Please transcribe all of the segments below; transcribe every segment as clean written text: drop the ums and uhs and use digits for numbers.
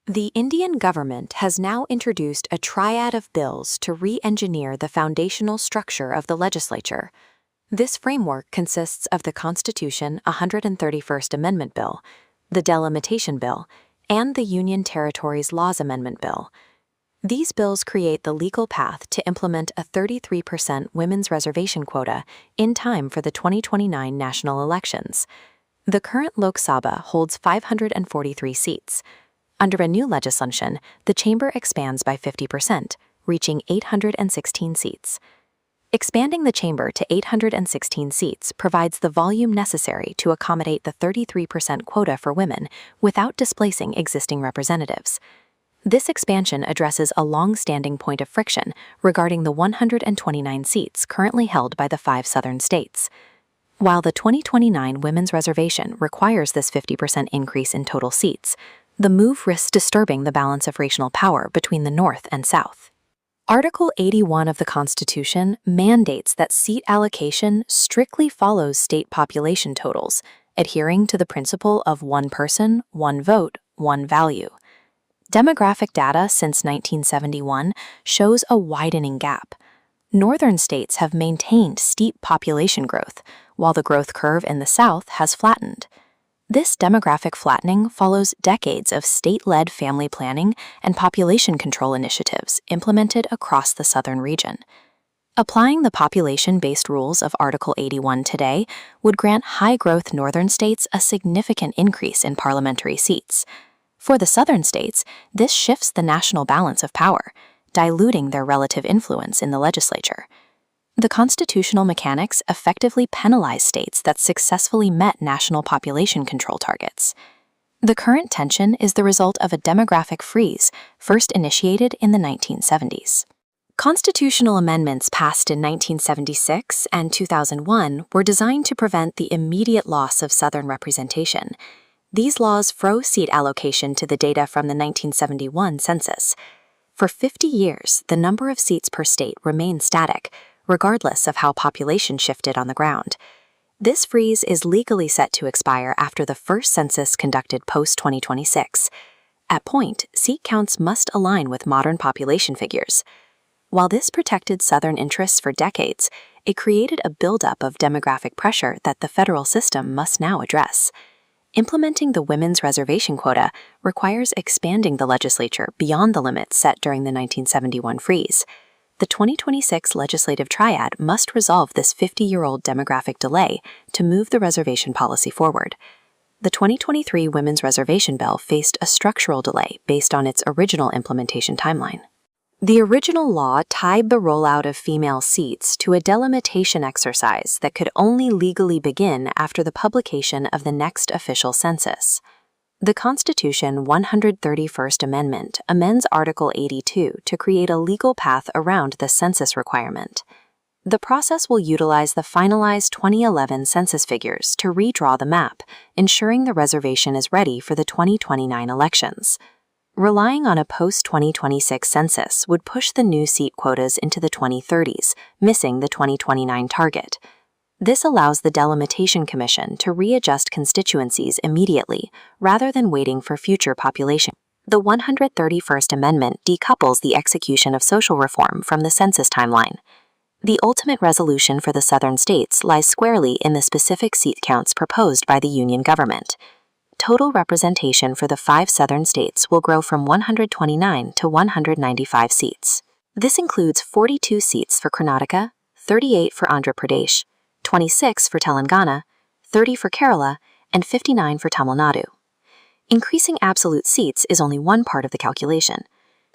The Indian government has now introduced a triad of bills to re-engineer the foundational structure of the legislature. This framework consists of the Constitution 131st Amendment Bill, the Delimitation Bill, and the Union Territories Laws Amendment Bill. These bills create the legal path to implement a 33% women's reservation quota in time for the 2029 national elections. The current Lok Sabha holds 543 seats. Under a new legislation, the chamber expands by 50%, reaching 816 seats. Expanding the chamber to 816 seats provides the volume necessary to accommodate the 33% quota for women without displacing existing representatives. This expansion addresses a long-standing point of friction regarding the 129 seats currently held by the 5 southern states. While the 2029 women's reservation requires this 50% increase in total seats, the move risks disturbing the balance of racial power between the North and South. Article 81 of the Constitution mandates that seat allocation strictly follows state population totals, adhering to the principle of one person, one vote, one value. Demographic data since 1971 shows a widening gap. Northern states have maintained steep population growth, while the growth curve in the South has flattened. This demographic flattening follows decades of state-led family planning and population control initiatives implemented across the southern region. Applying the population-based rules of Article 81 today would grant high-growth northern states a significant increase in parliamentary seats. For the southern states, this shifts the national balance of power, diluting their relative influence in the legislature. The constitutional mechanics effectively penalize states that successfully met national population control targets. The current tension is the result of a demographic freeze first initiated in the 1970s. Constitutional amendments passed in 1976 and 2001 were designed to prevent the immediate loss of Southern representation. These laws froze seat allocation to the data from the 1971 census. For 50 years, the number of seats per state remained static, regardless of how population shifted on the ground. This freeze is legally set to expire after the first census conducted post-2026. At point, seat counts must align with modern population figures. While this protected Southern interests for decades, it created a buildup of demographic pressure that the federal system must now address. Implementing the women's reservation quota requires expanding the legislature beyond the limits set during the 1971 freeze. The 2026 legislative triad must resolve this 50-year-old demographic delay to move the reservation policy forward. The 2023 Women's Reservation Bill faced a structural delay based on its original implementation timeline. The original law tied the rollout of female seats to a delimitation exercise that could only legally begin after the publication of the next official census. The Constitution 131st Amendment amends Article 82 to create a legal path around the census requirement. The process will utilize the finalized 2011 census figures to redraw the map, ensuring the reservation is ready for the 2029 elections. Relying on a post-2026 census would push the new seat quotas into the 2030s, missing the 2029 target. This allows the Delimitation Commission to readjust constituencies immediately rather than waiting for future population. The 131st Amendment decouples the execution of social reform from the census timeline. The ultimate resolution for the southern states lies squarely in the specific seat counts proposed by the Union government. Total representation for the 5 southern states will grow from 129 to 195 seats. This includes 42 seats for Karnataka, 38 for Andhra Pradesh, 26 for Telangana, 30 for Kerala, and 59 for Tamil Nadu. Increasing absolute seats is only one part of the calculation.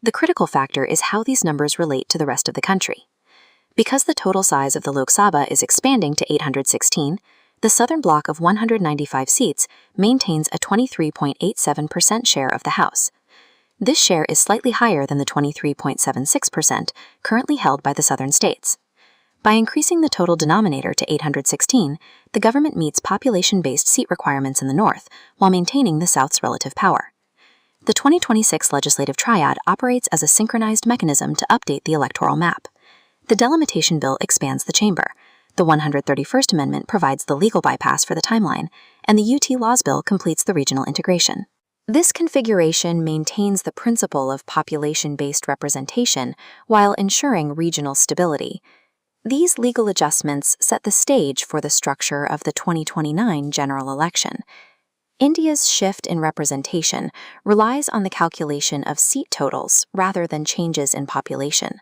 The critical factor is how these numbers relate to the rest of the country. Because the total size of the Lok Sabha is expanding to 816, the southern block of 195 seats maintains a 23.87% share of the House. This share is slightly higher than the 23.76% currently held by the southern states. By increasing the total denominator to 816, the government meets population-based seat requirements in the North while maintaining the South's relative power. The 2026 legislative triad operates as a synchronized mechanism to update the electoral map. The Delimitation Bill expands the chamber, the 131st Amendment provides the legal bypass for the timeline, and the UT Laws Bill completes the regional integration. This configuration maintains the principle of population-based representation while ensuring regional stability. These legal adjustments set the stage for the structure of the 2029 general election. India's shift in representation relies on the calculation of seat totals rather than changes in population.